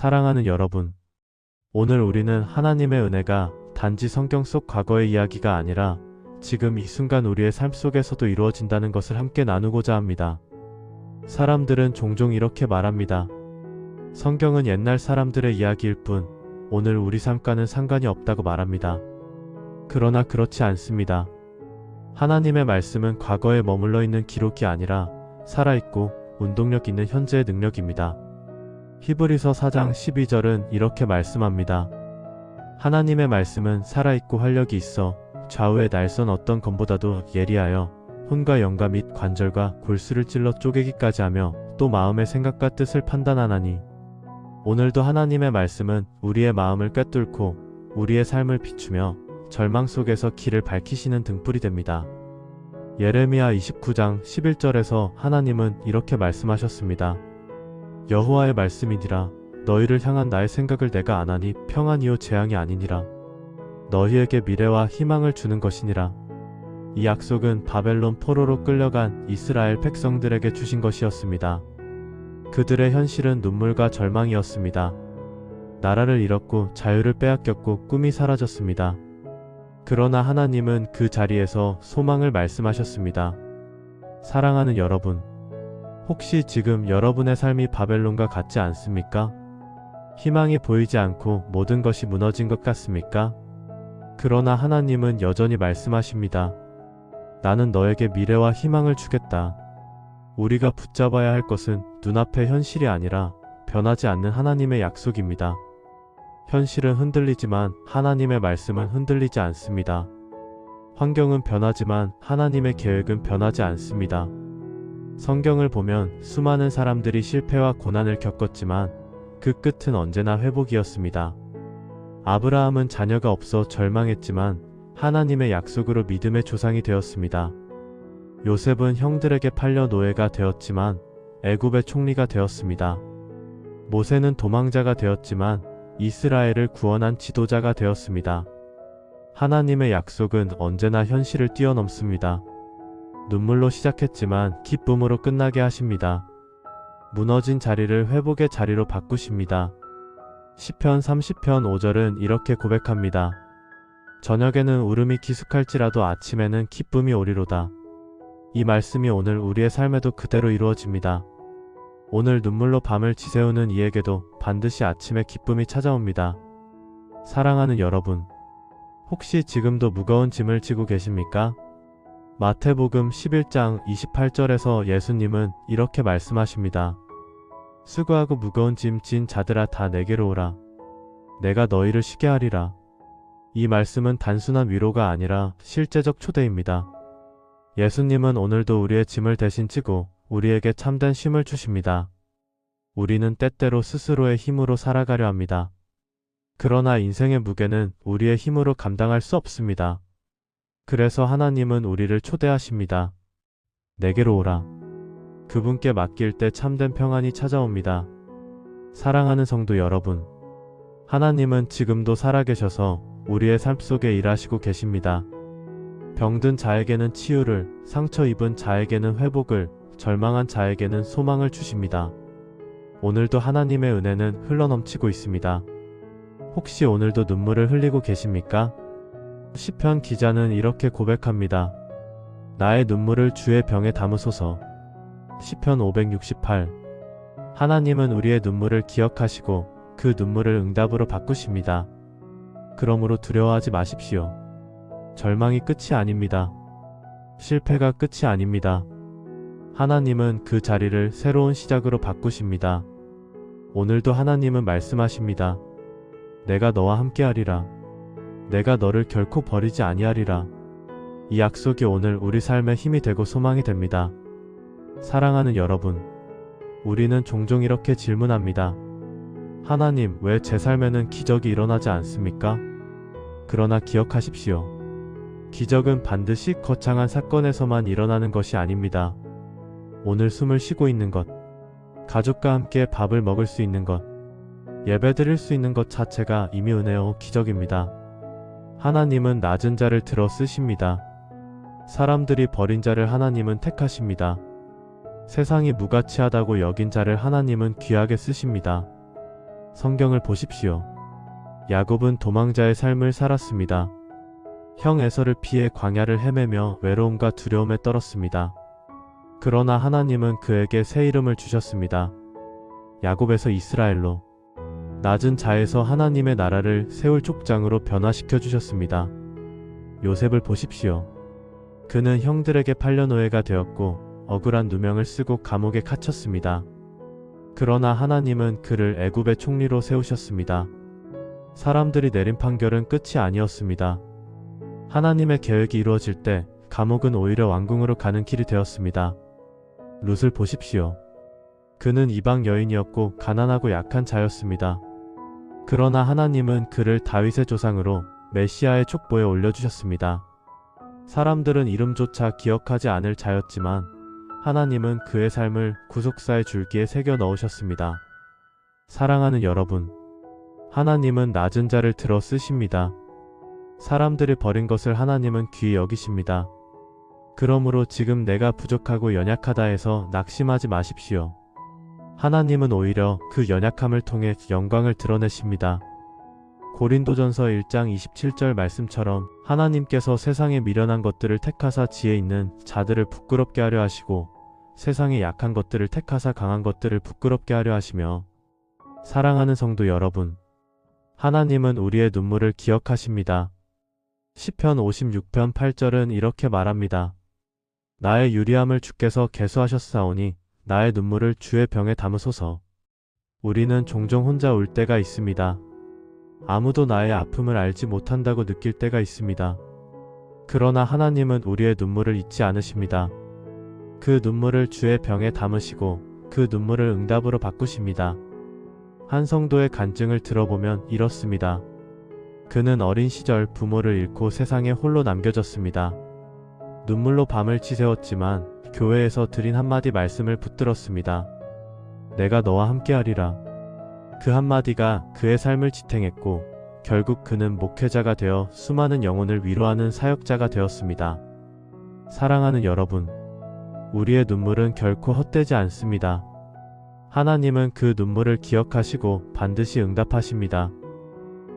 사랑하는 여러분, 오늘 우리는 하나님의 은혜가 단지 성경 속 과거의 이야기가 아니라 지금 이 순간 우리의 삶 속에서도 이루어진다는 것을 함께 나누고자 합니다. 사람들은 종종 이렇게 말합니다. 성경은 옛날 사람들의 이야기일 뿐 오늘 우리 삶과는 상관이 없다고 말합니다. 그러나 그렇지 않습니다. 하나님의 말씀은 과거에 머물러 있는 기록이 아니라 살아있고 운동력 있는 현재의 능력입니다. 히브리서 4장 12절은 이렇게 말씀합니다. 하나님의 말씀은 살아있고 활력이 있어 좌우의 날선 어떤 검보다도 예리하여 혼과 영과 및 관절과 골수를 찔러 쪼개기까지 하며 또 마음의 생각과 뜻을 판단하나니. 오늘도 하나님의 말씀은 우리의 마음을 꿰뚫고 우리의 삶을 비추며 절망 속에서 길을 밝히시는 등불이 됩니다. 예레미야 29장 11절에서 하나님은 이렇게 말씀하셨습니다. 여호와의 말씀이니라. 너희를 향한 나의 생각을 내가 아나니 평안이요 재앙이 아니니라. 너희에게 미래와 희망을 주는 것이니라. 이 약속은 바벨론 포로로 끌려간 이스라엘 백성들에게 주신 것이었습니다. 그들의 현실은 눈물과 절망이었습니다. 나라를 잃었고 자유를 빼앗겼고 꿈이 사라졌습니다. 그러나 하나님은 그 자리에서 소망을 말씀하셨습니다. 사랑하는 여러분, 혹시 지금 여러분의 삶이 바벨론과 같지 않습니까? 희망이 보이지 않고 모든 것이 무너진 것 같습니까? 그러나 하나님은 여전히 말씀하십니다. 나는 너에게 미래와 희망을 주겠다. 우리가 붙잡아야 할 것은 눈앞의 현실이 아니라 변하지 않는 하나님의 약속입니다. 현실은 흔들리지만 하나님의 말씀은 흔들리지 않습니다. 환경은 변하지만 하나님의 계획은 변하지 않습니다. 성경을 보면 수많은 사람들이 실패와 고난을 겪었지만 그 끝은 언제나 회복이었습니다. 아브라함은 자녀가 없어 절망했지만 하나님의 약속으로 믿음의 조상이 되었습니다. 요셉은 형들에게 팔려 노예가 되었지만 애굽의 총리가 되었습니다. 모세는 도망자가 되었지만 이스라엘을 구원한 지도자가 되었습니다. 하나님의 약속은 언제나 현실을 뛰어넘습니다. 눈물로 시작했지만 기쁨으로 끝나게 하십니다. 무너진 자리를 회복의 자리로 바꾸십니다. 시편 30편 5절은 이렇게 고백합니다. 저녁에는 울음이 기숙할지라도 아침에는 기쁨이 오리로다. 이 말씀이 오늘 우리의 삶에도 그대로 이루어집니다. 오늘 눈물로 밤을 지새우는 이에게도 반드시 아침에 기쁨이 찾아옵니다. 사랑하는 여러분, 혹시 지금도 무거운 짐을 지고 계십니까? 마태복음 11장 28절에서 예수님은 이렇게 말씀하십니다. 수고하고 무거운 짐 진 자들아 다 내게로 오라. 내가 너희를 쉬게 하리라. 이 말씀은 단순한 위로가 아니라 실제적 초대입니다. 예수님은 오늘도 우리의 짐을 대신 지고 우리에게 참된 쉼을 주십니다. 우리는 때때로 스스로의 힘으로 살아가려 합니다. 그러나 인생의 무게는 우리의 힘으로 감당할 수 없습니다. 그래서 하나님은 우리를 초대하십니다. 내게로 오라. 그분께 맡길 때 참된 평안이 찾아옵니다. 사랑하는 성도 여러분, 하나님은 지금도 살아계셔서 우리의 삶 속에 일하시고 계십니다. 병든 자에게는 치유를, 상처 입은 자에게는 회복을, 절망한 자에게는 소망을 주십니다. 오늘도 하나님의 은혜는 흘러넘치고 있습니다. 혹시 오늘도 눈물을 흘리고 계십니까? 시편 기자는 이렇게 고백합니다. 나의 눈물을 주의 병에 담으소서. 시편 568. 하나님은 우리의 눈물을 기억하시고 그 눈물을 응답으로 바꾸십니다. 그러므로 두려워하지 마십시오. 절망이 끝이 아닙니다. 실패가 끝이 아닙니다. 하나님은 그 자리를 새로운 시작으로 바꾸십니다. 오늘도 하나님은 말씀하십니다. 내가 너와 함께하리라. 내가 너를 결코 버리지 아니하리라. 이 약속이 오늘 우리 삶의 힘이 되고 소망이 됩니다. 사랑하는 여러분, 우리는 종종 이렇게 질문합니다. 하나님, 왜 제 삶에는 기적이 일어나지 않습니까? 그러나 기억하십시오. 기적은 반드시 거창한 사건에서만 일어나는 것이 아닙니다. 오늘 숨을 쉬고 있는 것, 가족과 함께 밥을 먹을 수 있는 것, 예배드릴 수 있는 것 자체가 이미 은혜요 기적입니다. 하나님은 낮은 자를 들어 쓰십니다. 사람들이 버린 자를 하나님은 택하십니다. 세상이 무가치하다고 여긴 자를 하나님은 귀하게 쓰십니다. 성경을 보십시오. 야곱은 도망자의 삶을 살았습니다. 형 에서를 피해 광야를 헤매며 외로움과 두려움에 떨었습니다. 그러나 하나님은 그에게 새 이름을 주셨습니다. 야곱에서 이스라엘로, 낮은 자에서 하나님의 나라를 세울 족장으로 변화시켜 주셨습니다. 요셉을 보십시오. 그는 형들에게 팔려 노예가 되었고 억울한 누명을 쓰고 감옥에 갇혔습니다. 그러나 하나님은 그를 애굽의 총리로 세우셨습니다. 사람들이 내린 판결은 끝이 아니었습니다. 하나님의 계획이 이루어질 때 감옥은 오히려 왕궁으로 가는 길이 되었습니다. 룻을 보십시오. 그는 이방 여인이었고 가난하고 약한 자였습니다. 그러나 하나님은 그를 다윗의 조상으로 메시아의 족보에 올려주셨습니다. 사람들은 이름조차 기억하지 않을 자였지만 하나님은 그의 삶을 구속사의 줄기에 새겨 넣으셨습니다. 사랑하는 여러분, 하나님은 낮은 자를 들어 쓰십니다. 사람들이 버린 것을 하나님은 귀히 여기십니다. 그러므로 지금 내가 부족하고 연약하다 해서 낙심하지 마십시오. 하나님은 오히려 그 연약함을 통해 영광을 드러내십니다. 고린도전서 1장 27절 말씀처럼 하나님께서 세상에 미련한 것들을 택하사 지혜 있는 자들을 부끄럽게 하려 하시고 세상에 약한 것들을 택하사 강한 것들을 부끄럽게 하려 하시며, 사랑하는 성도 여러분, 하나님은 우리의 눈물을 기억하십니다. 시편 56편 8절은 이렇게 말합니다. 나의 유리함을 주께서 계수하셨사오니 나의 눈물을 주의 병에 담으소서. 우리는 종종 혼자 울 때가 있습니다. 아무도 나의 아픔을 알지 못한다고 느낄 때가 있습니다. 그러나 하나님은 우리의 눈물을 잊지 않으십니다. 그 눈물을 주의 병에 담으시고 그 눈물을 응답으로 바꾸십니다. 한 성도의 간증을 들어보면 이렇습니다. 그는 어린 시절 부모를 잃고 세상에 홀로 남겨졌습니다. 눈물로 밤을 지새웠지만 교회에서 드린 한마디 말씀을 붙들었습니다. 내가 너와 함께하리라. 그 한마디가 그의 삶을 지탱했고 결국 그는 목회자가 되어 수많은 영혼을 위로하는 사역자가 되었습니다. 사랑하는 여러분, 우리의 눈물은 결코 헛되지 않습니다. 하나님은 그 눈물을 기억하시고 반드시 응답하십니다.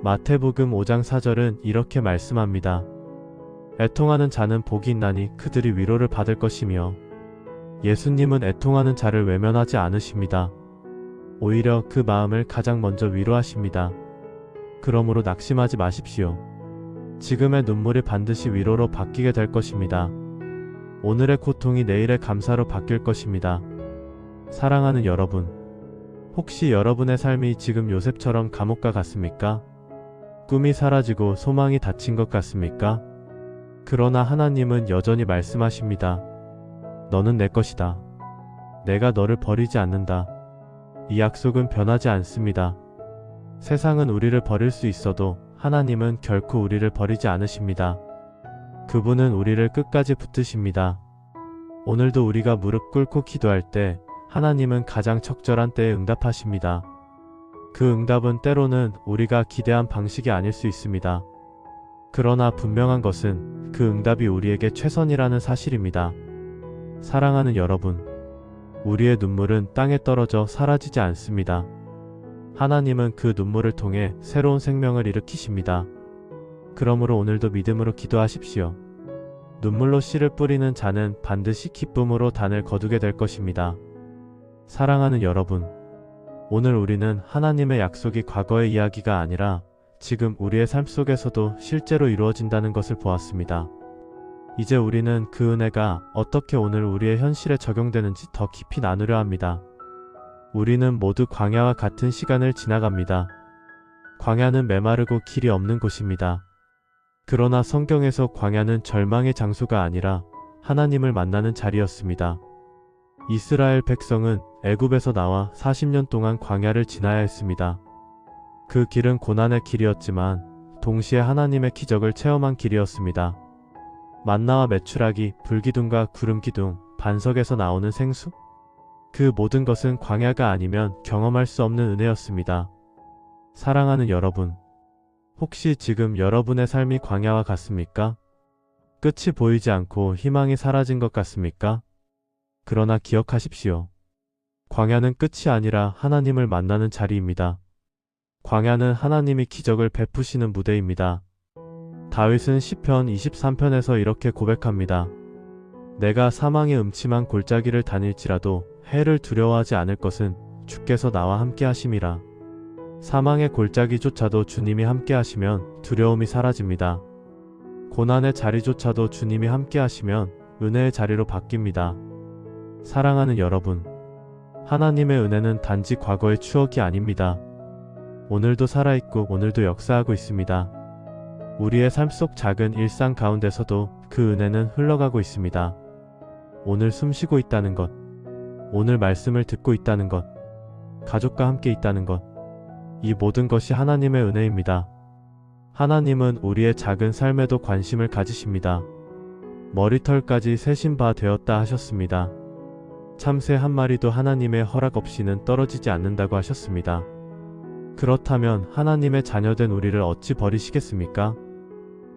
마태복음 5장 4절은 이렇게 말씀합니다. 애통하는 자는 복이 있나니 그들이 위로를 받을 것이며, 예수님은 애통하는 자를 외면하지 않으십니다. 오히려 그 마음을 가장 먼저 위로하십니다. 그러므로 낙심하지 마십시오. 지금의 눈물이 반드시 위로로 바뀌게 될 것입니다. 오늘의 고통이 내일의 감사로 바뀔 것입니다. 사랑하는 여러분, 혹시 여러분의 삶이 지금 요셉처럼 감옥과 같습니까? 꿈이 사라지고 소망이 닫힌 것 같습니까? 그러나 하나님은 여전히 말씀하십니다. 너는 내 것이다. 내가 너를 버리지 않는다. 이 약속은 변하지 않습니다. 세상은 우리를 버릴 수 있어도 하나님은 결코 우리를 버리지 않으십니다. 그분은 우리를 끝까지 붙드십니다. 오늘도 우리가 무릎 꿇고 기도할 때 하나님은 가장 적절한 때에 응답하십니다. 그 응답은 때로는 우리가 기대한 방식이 아닐 수 있습니다. 그러나 분명한 것은 그 응답이 우리에게 최선이라는 사실입니다. 사랑하는 여러분, 우리의 눈물은 땅에 떨어져 사라지지 않습니다. 하나님은 그 눈물을 통해 새로운 생명을 일으키십니다. 그러므로 오늘도 믿음으로 기도하십시오. 눈물로 씨를 뿌리는 자는 반드시 기쁨으로 단을 거두게 될 것입니다. 사랑하는 여러분, 오늘 우리는 하나님의 약속이 과거의 이야기가 아니라 지금 우리의 삶 속에서도 실제로 이루어진다는 것을 보았습니다. 이제 우리는 그 은혜가 어떻게 오늘 우리의 현실에 적용되는지 더 깊이 나누려 합니다. 우리는 모두 광야와 같은 시간을 지나갑니다. 광야는 메마르고 길이 없는 곳입니다. 그러나 성경에서 광야는 절망의 장소가 아니라 하나님을 만나는 자리였습니다. 이스라엘 백성은 애굽에서 나와 40년 동안 광야를 지나야 했습니다. 그 길은 고난의 길이었지만 동시에 하나님의 기적을 체험한 길이었습니다. 만나와 메추라기, 불기둥과 구름기둥, 반석에서 나오는 생수? 그 모든 것은 광야가 아니면 경험할 수 없는 은혜였습니다. 사랑하는 여러분, 혹시 지금 여러분의 삶이 광야와 같습니까? 끝이 보이지 않고 희망이 사라진 것 같습니까? 그러나 기억하십시오. 광야는 끝이 아니라 하나님을 만나는 자리입니다. 광야는 하나님이 기적을 베푸시는 무대입니다. 다윗은 시편 23편에서 이렇게 고백합니다. 내가 사망의 음침한 골짜기를 다닐지라도 해를 두려워하지 않을 것은 주께서 나와 함께 하심이라. 사망의 골짜기조차도 주님이 함께 하시면 두려움이 사라집니다. 고난의 자리조차도 주님이 함께 하시면 은혜의 자리로 바뀝니다. 사랑하는 여러분, 하나님의 은혜는 단지 과거의 추억이 아닙니다. 오늘도 살아있고 오늘도 역사하고 있습니다. 우리의 삶 속 작은 일상 가운데서도 그 은혜는 흘러가고 있습니다. 오늘 숨쉬고 있다는 것, 오늘 말씀을 듣고 있다는 것, 가족과 함께 있다는 것, 이 모든 것이 하나님의 은혜입니다. 하나님은 우리의 작은 삶에도 관심을 가지십니다. 머리털까지 세신 바 되었다 하셨습니다. 참새 한 마리도 하나님의 허락 없이는 떨어지지 않는다고 하셨습니다. 그렇다면 하나님의 자녀된 우리를 어찌 버리시겠습니까?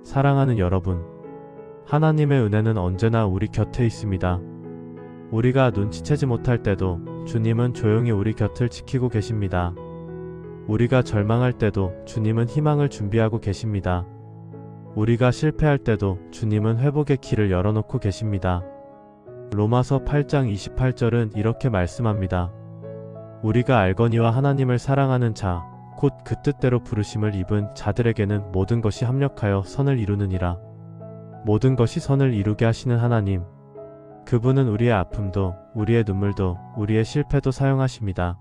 사랑하는 여러분, 하나님의 은혜는 언제나 우리 곁에 있습니다. 우리가 눈치채지 못할 때도 주님은 조용히 우리 곁을 지키고 계십니다. 우리가 절망할 때도 주님은 희망을 준비하고 계십니다. 우리가 실패할 때도 주님은 회복의 길을 열어놓고 계십니다. 로마서 8장 28절은 이렇게 말씀합니다. 우리가 알거니와 하나님을 사랑하는 자, 곧 그 뜻대로 부르심을 입은 자들에게는 모든 것이 합력하여 선을 이루느니라. 모든 것이 선을 이루게 하시는 하나님, 그분은 우리의 아픔도, 우리의 눈물도, 우리의 실패도 사용하십니다.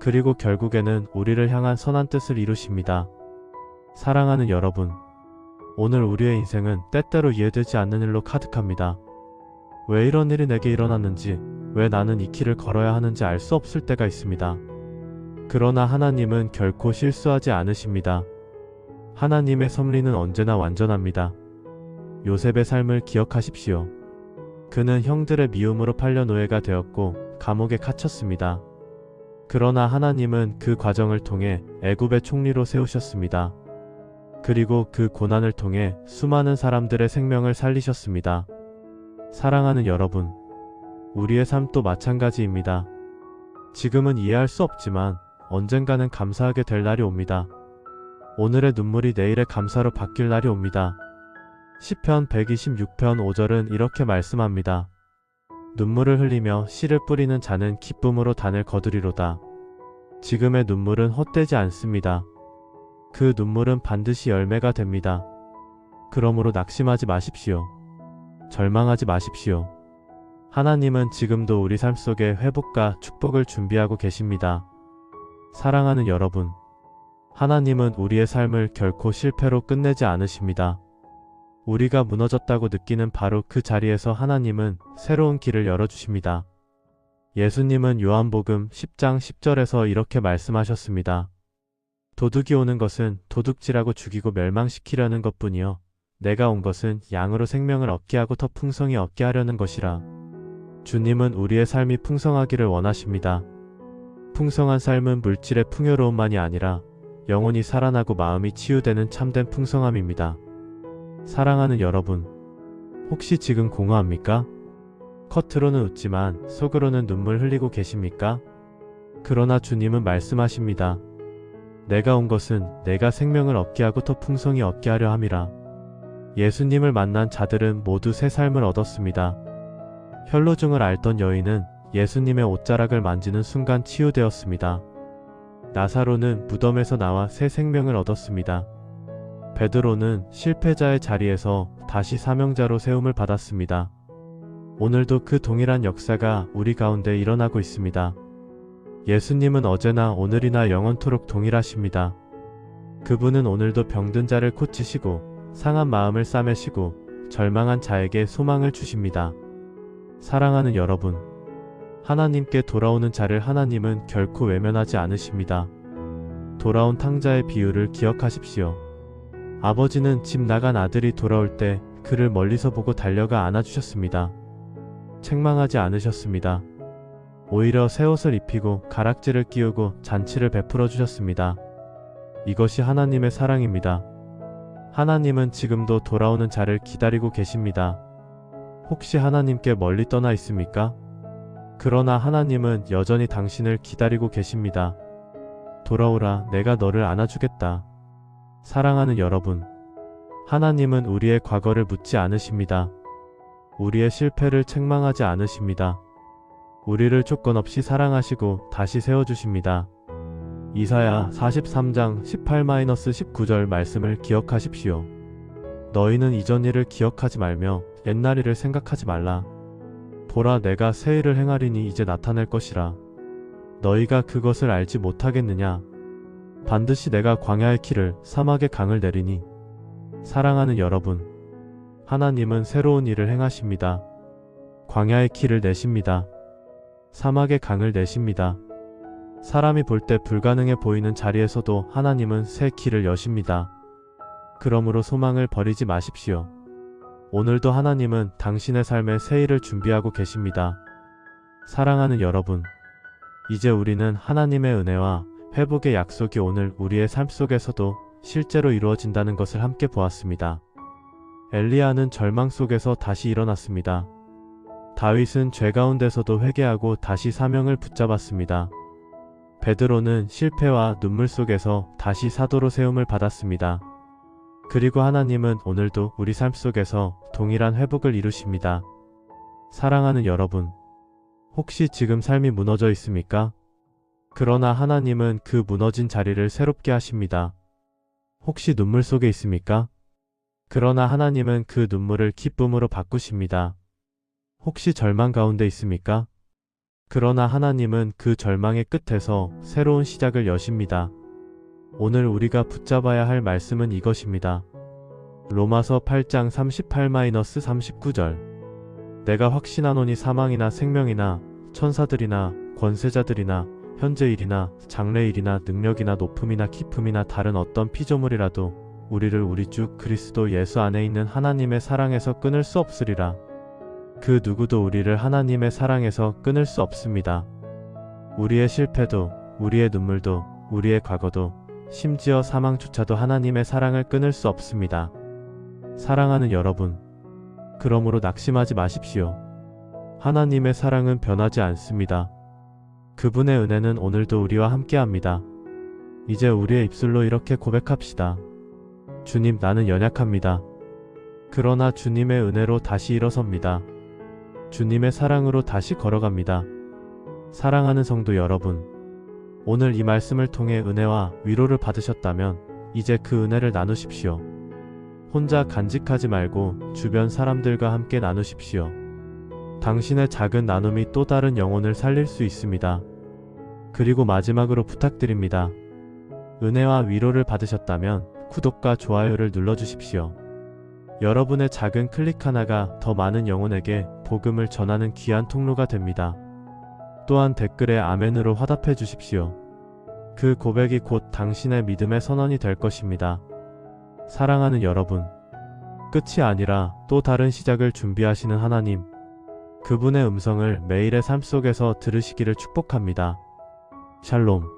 그리고 결국에는 우리를 향한 선한 뜻을 이루십니다. 사랑하는 여러분, 오늘 우리의 인생은 때때로 이해되지 않는 일로 가득합니다. 왜 이런 일이 내게 일어났는지, 왜 나는 이 길을 걸어야 하는지 알 수 없을 때가 있습니다. 그러나 하나님은 결코 실수하지 않으십니다. 하나님의 섭리는 언제나 완전합니다. 요셉의 삶을 기억하십시오. 그는 형들의 미움으로 팔려 노예가 되었고 감옥에 갇혔습니다. 그러나 하나님은 그 과정을 통해 애굽의 총리로 세우셨습니다. 그리고 그 고난을 통해 수많은 사람들의 생명을 살리셨습니다. 사랑하는 여러분, 우리의 삶도 마찬가지입니다. 지금은 이해할 수 없지만 언젠가는 감사하게 될 날이 옵니다. 오늘의 눈물이 내일의 감사로 바뀔 날이 옵니다. 시편 126편 5절은 이렇게 말씀합니다. 눈물을 흘리며 씨를 뿌리는 자는 기쁨으로 단을 거두리로다. 지금의 눈물은 헛되지 않습니다. 그 눈물은 반드시 열매가 됩니다. 그러므로 낙심하지 마십시오. 절망하지 마십시오. 하나님은 지금도 우리 삶 속에 회복과 축복을 준비하고 계십니다. 사랑하는 여러분, 하나님은 우리의 삶을 결코 실패로 끝내지 않으십니다. 우리가 무너졌다고 느끼는 바로 그 자리에서 하나님은 새로운 길을 열어주십니다. 예수님은 요한복음 10장 10절에서 이렇게 말씀하셨습니다. 도둑이 오는 것은 도둑질하고 죽이고 멸망시키려는 것뿐이요 내가 온 것은 양으로 생명을 얻게 하고 더 풍성히 얻게 하려는 것이라. 주님은 우리의 삶이 풍성하기를 원하십니다. 풍성한 삶은 물질의 풍요로움만이 아니라 영혼이 살아나고 마음이 치유되는 참된 풍성함입니다. 사랑하는 여러분, 혹시 지금 공허합니까? 겉으로는 웃지만 속으로는 눈물 흘리고 계십니까? 그러나 주님은 말씀하십니다. 내가 온 것은 내가 생명을 얻게 하고 더 풍성히 얻게 하려 함이라. 예수님을 만난 자들은 모두 새 삶을 얻었습니다. 혈루증을 앓던 여인은 예수님의 옷자락을 만지는 순간 치유되었습니다. 나사로는 무덤에서 나와 새 생명을 얻었습니다. 베드로는 실패자의 자리에서 다시 사명자로 세움을 받았습니다. 오늘도 그 동일한 역사가 우리 가운데 일어나고 있습니다. 예수님은 어제나 오늘이나 영원토록 동일하십니다. 그분은 오늘도 병든 자를 고치시고 상한 마음을 싸매시고 절망한 자에게 소망을 주십니다. 사랑하는 여러분, 하나님께 돌아오는 자를 하나님은 결코 외면하지 않으십니다. 돌아온 탕자의 비유를 기억하십시오. 아버지는 집 나간 아들이 돌아올 때 그를 멀리서 보고 달려가 안아주셨습니다. 책망하지 않으셨습니다. 오히려 새 옷을 입히고 가락지를 끼우고 잔치를 베풀어 주셨습니다. 이것이 하나님의 사랑입니다. 하나님은 지금도 돌아오는 자를 기다리고 계십니다. 혹시 하나님께 멀리 떠나 있습니까? 그러나 하나님은 여전히 당신을 기다리고 계십니다. 돌아오라. 내가 너를 안아주겠다. 사랑하는 여러분, 하나님은 우리의 과거를 묻지 않으십니다. 우리의 실패를 책망하지 않으십니다. 우리를 조건 없이 사랑하시고 다시 세워주십니다. 이사야 43장 18-19절 말씀을 기억하십시오. 너희는 이전 일을 기억하지 말며 옛날 일을 생각하지 말라. 보라, 내가 새 일을 행하리니 이제 나타낼 것이라. 너희가 그것을 알지 못하겠느냐? 반드시 내가 광야의 키를 사막의 강을 내리니. 사랑하는 여러분, 하나님은 새로운 일을 행하십니다. 광야의 키를 내십니다. 사막의 강을 내십니다. 사람이 볼 때 불가능해 보이는 자리에서도 하나님은 새 길을 여십니다. 그러므로 소망을 버리지 마십시오. 오늘도 하나님은 당신의 삶에 새 일을 준비하고 계십니다. 사랑하는 여러분, 이제 우리는 하나님의 은혜와 회복의 약속이 오늘 우리의 삶 속에서도 실제로 이루어진다는 것을 함께 보았습니다. 엘리야는 절망 속에서 다시 일어났습니다. 다윗은 죄 가운데서도 회개하고 다시 사명을 붙잡았습니다. 베드로는 실패와 눈물 속에서 다시 사도로 세움을 받았습니다. 그리고 하나님은 오늘도 우리 삶 속에서 동일한 회복을 이루십니다. 사랑하는 여러분, 혹시 지금 삶이 무너져 있습니까? 그러나 하나님은 그 무너진 자리를 새롭게 하십니다. 혹시 눈물 속에 있습니까? 그러나 하나님은 그 눈물을 기쁨으로 바꾸십니다. 혹시 절망 가운데 있습니까? 그러나 하나님은 그 절망의 끝에서 새로운 시작을 여십니다. 오늘 우리가 붙잡아야 할 말씀은 이것입니다. 로마서 8장 38-39절. 내가 확신하노니 사망이나 생명이나 천사들이나 권세자들이나 현재일이나 장래일이나 능력이나 높음이나 깊음이나 다른 어떤 피조물이라도 우리를 우리 주 그리스도 예수 안에 있는 하나님의 사랑에서 끊을 수 없으리라. 그 누구도 우리를 하나님의 사랑에서 끊을 수 없습니다. 우리의 실패도, 우리의 눈물도, 우리의 과거도, 심지어 사망조차도 하나님의 사랑을 끊을 수 없습니다. 사랑하는 여러분, 그러므로 낙심하지 마십시오. 하나님의 사랑은 변하지 않습니다. 그분의 은혜는 오늘도 우리와 함께합니다. 이제 우리의 입술로 이렇게 고백합시다. 주님, 나는 연약합니다. 그러나 주님의 은혜로 다시 일어섭니다. 주님의 사랑으로 다시 걸어갑니다. 사랑하는 성도 여러분, 오늘 이 말씀을 통해 은혜와 위로를 받으셨다면 이제 그 은혜를 나누십시오. 혼자 간직하지 말고 주변 사람들과 함께 나누십시오. 당신의 작은 나눔이 또 다른 영혼을 살릴 수 있습니다. 그리고 마지막으로 부탁드립니다. 은혜와 위로를 받으셨다면 구독과 좋아요를 눌러주십시오. 여러분의 작은 클릭 하나가 더 많은 영혼에게 복음을 전하는 귀한 통로가 됩니다. 또한 댓글에 아멘으로 화답해 주십시오. 그 고백이 곧 당신의 믿음의 선언이 될 것입니다. 사랑하는 여러분, 끝이 아니라 또 다른 시작을 준비하시는 하나님, 그분의 음성을 매일의 삶 속에서 들으시기를 축복합니다. 샬롬.